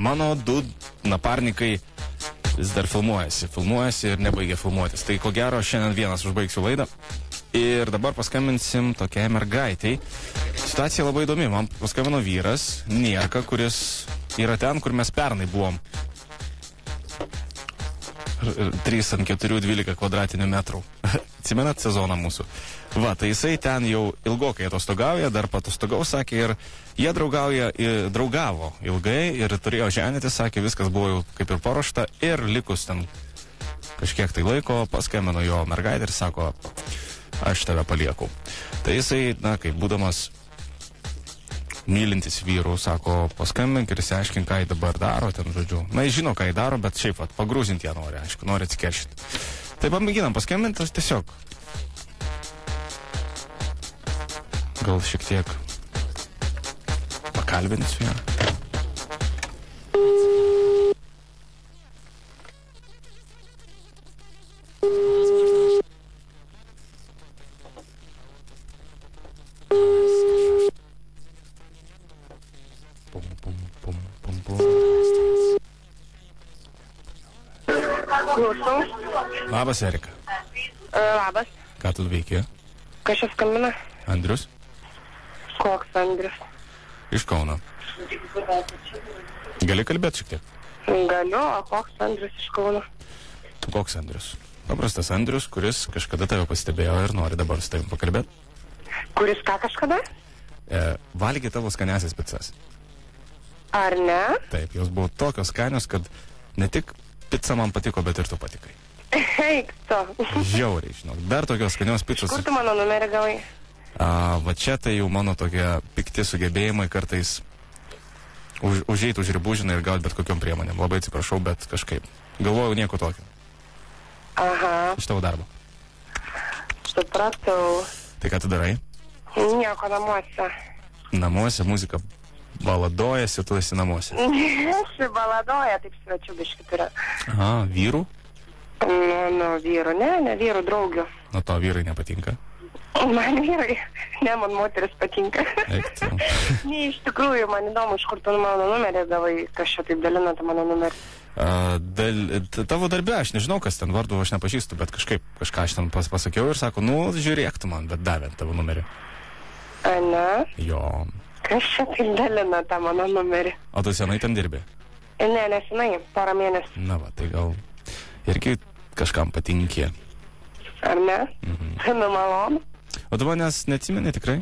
mano du naparnikai vis dar filmuojasi ir nebaigia filmuotis. Tai ko gero šiandien vienas užbaigsiu laidą. Ir dabar paskambinsim tokiai mergaitei. Situacija labai įdomi. Man paskambino vyras, Nierka, kuris yra ten, kur mes pernai buvom. 3 ant 4, 12 kvadratinių metrų. Atsimenat sezoną mūsų? Va, tai jisai ten jau ilgokai atostogauja, dar patostogau, sakė, ir jie draugavo ilgai ir turėjo ženyti, sakė, viskas buvo jau kaip ir paruošta ir likus ten kažkiek tai laiko paskambino jo mergaitė ir sako, aš tave palieku. Tai jisai, na, kaip būdamas mylintis vyrų, sako, paskambink ir išsiaiškink, ką jį dabar daro, ten žodžiu. Na, jis žino, ką jį daro, bet šiaip, pagrūzinti ją nori, aišku, nori atsikeršyti. Tai pamėginam paskambinti, aš tiesiog gal šiek tiek pakalbinsiu ją. Klausau. Labas, Erika. Labas. Ką tu veiki? Kas čia skambina? Andrius? Koks Andrius? Iš Kauno. Gali kalbėti šiek tiek? Galiu, o koks Andrius iš Kauno? Koks Andrius? Paprastas Andrius, kuris kažkada tave pastebėjo ir nori dabar su tavim pakalbėti. Kuris ką kažkada? Valgė tavo skaniasias picas. Ar ne? Taip, jos buvo tokios skanios, kad ne tik pica man patiko, bet ir tu patikai. Eik tu. Žiauriai, žinok. Dar tokios skanios picos. Kur tu mano numerį gavai? Va čia tai jau mano tokie pikti sugebėjimai kartais užeiti už ribų, žinai, ir gauti bet kokiom priemonėm. Labai atsiprašau, bet kažkaip. Galvojau nieko tokio. Aha. Iš tavo darbo. Supratau. Tai ką tu darai? Nieko namuose. Namuose muzika baladojasi, tu esi namuose. Baladoja, taip svečių biškį turi. Aha, vyrų? Nu, vyrų, ne vyrų, draugių. Nuo to vyrai nepatinka? Man vyrai, ne, man moteris patinka. Eik tu. Ne, iš tikrųjų, man įdomu, iš kur tu mano numerį gavai, kas čia taip dalina tą mano numerį. Tavo darbe, aš nežinau, kas ten vardu, aš nepažįstu, bet kažką aš ten pasakiau ir sako, nu, žiūrėk tu man, bet davė tavo numerį. A, ne? Jo. Kas čia taip dalina tą mano numerį? O tu senai ten dirbi? Ne, nesenai, porą mėnesių. Na va, tai gal irgi kažkam patinkė. Ar ne? Nu, malonu. O tu manęs neatsimeni tikrai?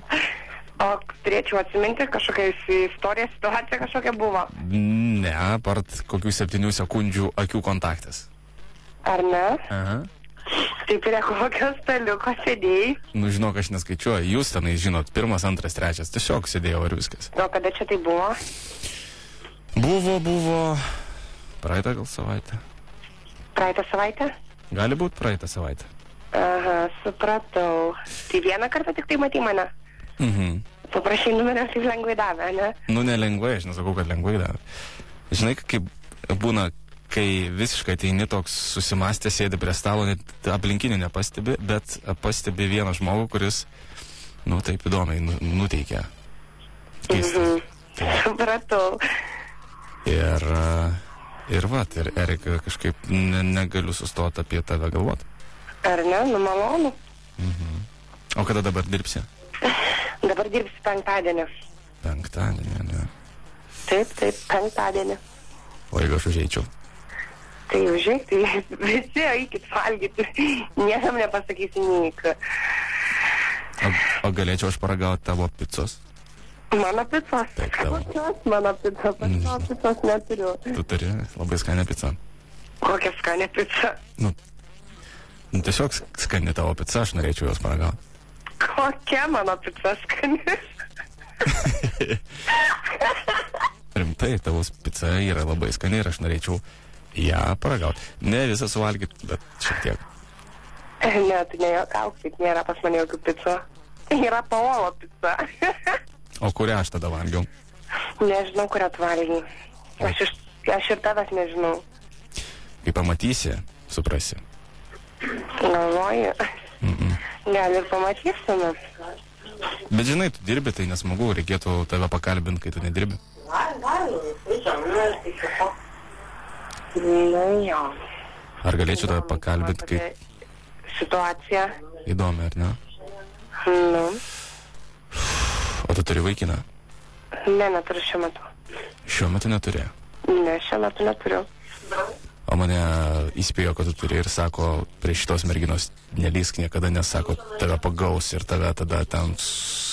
O turėčiau atsiminti, kažkokia istorija, situacija kažkokia buvo. Ne, apart kokių 7 sekundžių akių kontaktas. Ar ne? Aha. Tai prie kokio staliuko sėdėjai? Nu, žinok, aš neskaičiuoju. Jūs tenai žinot, 1, 2, 3. Tiesiog sėdėjau ir viskas. O kada čia tai buvo? Buvo praeitą gal savaitę. Praeitą savaitę? Gali būti praeitą savaitę. Aha, supratau. Tai vieną kartą tik tai matei mane? Paprašai numerio, taip lengvai davė, ne? Nu, nelengvai, aš nesakau, kad lengvai davė. Žinai, kaip būna, kai visiškai ateini toks susimastęs, sėdi prie stalo, net aplinkinių nepastebi, bet pastebi vieną žmogų, kuris, nu, taip įdomiai nuteikia. Keistas. Supratau. Ir Erika, kažkaip negaliu sustoti apie tave galvoti. Ar ne? Nu, malonu. O kada dabar dirbsi? Dabar dirbsi penktadienį. Penktadienį, ne? Taip, penktadienį. O jeigu aš užeičiau? Tai užeik, tai visi eikit valgyti. Niekam nepasakysi neik. O galėčiau aš paragauti tavo picos? Mano picos? Taip, tavo. Mano picos, aš tavo picos neturiu. Tu turi labai skanę pizzą. Kokia skanė pica? Nu, tiesiog skani tavo pica, aš norėčiau jos paragauti. Kokia mano pica skani? Rimtai, tavo pica yra labai skani ir aš norėčiau ją paragauti. Ne visą suvalgyti, bet šiek tiek. Ne, tu nejuokauk, taip nėra pas mane jokių pica. Yra Paolo pica. O kurią aš tada valgiau? Nežinau, kurią tu valgiai. Aš ir tavęs nežinau. Kai pamatysi, suprasi. Galvoju. Gal ir pamatysime. Bet žinai, tu dirbi, tai nesmagu, reikėtų tave pakalbinti, kai tu nedirbi. Nu, jo. Ar galėčiau tave pakalbėti, kaip Situacija. įdomi, ar ne? Nu. O tu turi vaikiną? Ne, neturiu šiuo metu. Šiuo metu neturi. Ne, šiuo metu neturiu. O mane įspėjo, kad tu turi ir sako, prie šitos merginos nelysk niekada, nes sako, tave pagaus ir tave tada ten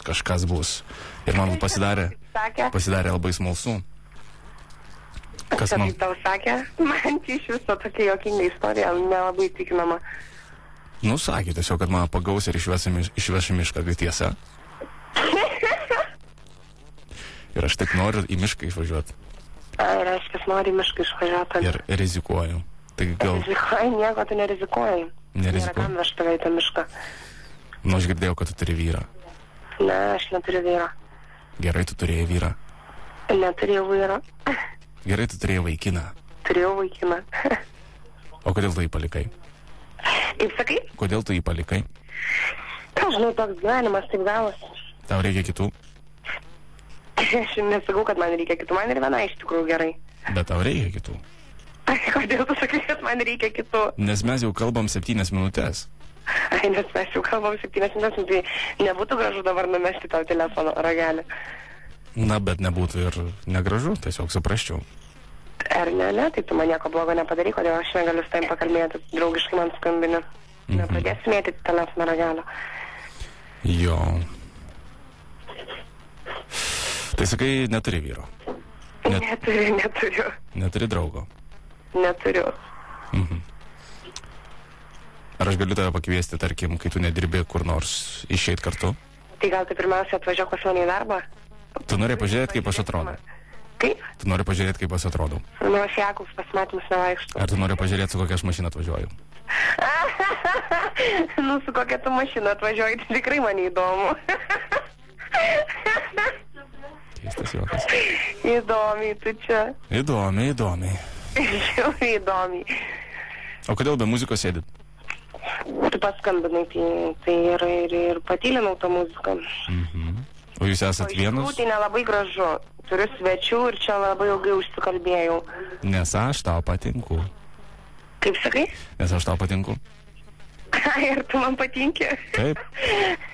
kažkas bus. Ir man pasidarė labai smalsu. Kas man? Kaip tau sakė? Man iš viso tokia jokinga istorija, nelabai tikinama. Nu, sakė tiesiog, kad mane pagaus ir išveš į mišką, tai tiesa. Ir aš tik noriu į mišką išvažiuoti. Reiškia, nori į mišką išvažiuoti. Ir rizikuoju. Tai gal... Rizikuoji, nieko tu nerizikuoji. Nerizikuoju. Nėra kam vežti tave į tą mišką. Nu, aš girdėjau, kad tu turi vyrą. Ne, aš neturiu vyro. Gerai, tu turėjai vyrą. Neturėjau vyro. Gerai, tu turėjai vaikiną. Turėjau vaikiną. O kodėl tu jį palikai? Kaip sakai? Kodėl tu jį palikai? Žinau, toks gyvenimas taip gavosi. Tau reikia kitų? Aš nesakau, kad man reikia kitų. Man ir viena iš tikrųjų gerai. Bet tau reikia kitų. Kodėl tu sakai, kad man reikia kitų? Nes mes jau kalbam 7 minutės. Nes mes jau kalbam 7 minutės, tai nebūtų gražu dabar numesti tau telefono ragelį. Na, bet nebūtų ir negražu, tiesiog suprasčiau. Ar ne, tai tu man nieko blogo nepadarai, kodėl aš negaliu su tavim pakalbėti, draugiškai man skambini. Nepradėsi mėtyti telefono ragelio. Jo. Tai sakai, neturi vyro. Neturiu. Neturi draugo. Neturiu. Ar aš galiu tave pakviesti, tarkim, kai tu nedirbi kur nors išeit kartu? Tai gal tai pirmiausia atvažiuok pas mane į darbą? Tu nori pažiūrėti, kaip aš atrodau? Kaip? Tu nori pažiūrėti, kaip aš atrodau? Nu, aš Jakus pasimatymus nevaikštų. Ar tu nori pažiūrėti, su kokia aš mašina atvažiuoju? Nu, su kokia tu mašina atvažiuoji, tai tikrai man įdomu. Keistas juokas. Įdomiai, tu čia. Įdomiai. Žiauriai įdomiai. O kodėl be muzikos sėdit? Tu paskambinai, tai ir patylinau tą muziką. O jūs esat vienus? Tai nelabai gražu. Turiu svečių ir čia labai ilgai užsikalbėjau. Nes aš tau patinku. Kaip sakai? Nes aš tau patinku. Ir tu man patinki? Taip.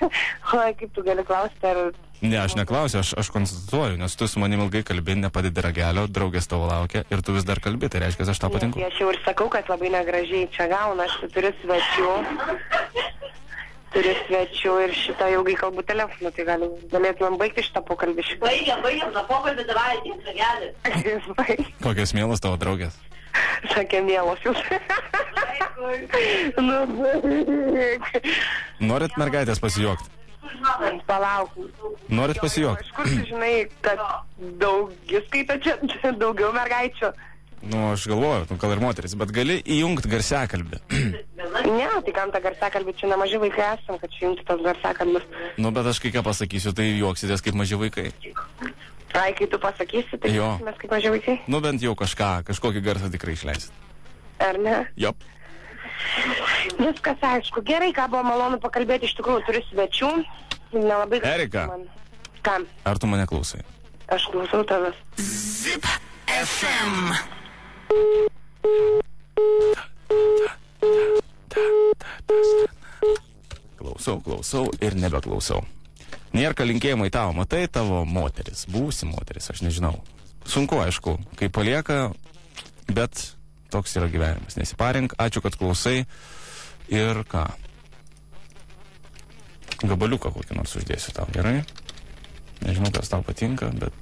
Oi, kaip tu gali klausti, ar... Ne, aš neklausiu, aš konstatuoju, nes tu su manim ilgai kalbi, nepadedi ragelio, draugės tavo laukia ir tu vis dar kalbi, tai reiškia, aš tau patinku. Aš jau ir sakau, kad labai negražiai čia gauna, aš turiu svečių. Turiu svečių ir šitą ilgai kalbu telefonu, tai galėtumėm baigti šitą pokalbį. Baigiam tą pokalbį, davai, tiek ragelį. Kokios mielos tavo draugės? Sakė, mielos jūs. Norit mergaitės pasijuokti? Palauk. Norit pasijuokti? Iš kur tu žinai, kad skaito čia daugiau mergaičių? Nu, aš galvoju, gal ir moteris, bet gali įjungti garsiakalbį. Ne, tai kam tą garsiakalbį, čia nemažai vaikai esam, kad čia jungti tos garsiakalbius. Nu, bet aš kai ką pasakysiu, tai juoksitės kaip maži vaikai. Ai, kai tu pasakysi, tai mes kaip maži vaikai? Nu, bent jau kažkokį garsą tikrai išleisit. Ar ne? Jop. Viskas aišku. Gerai, ką buvo malonu pakalbėti, iš tikrųjų turiu svečių. Nelabai... Erika. Kam? Ar tu mane klausai? Aš klausau tavęs. Zip FM. Klausau ir nebeklausau. Nėra linkėjimai tavo, matai tavo moteris, būsi moteris, aš nežinau. Sunku, aišku, kai palieka, bet toks yra gyvenimas. Nesiparink, ačiū, kad klausai ir ką? Gabaliuką kokį nors uždėsiu tau, gerai? Nežinau, kas tau patinka, bet...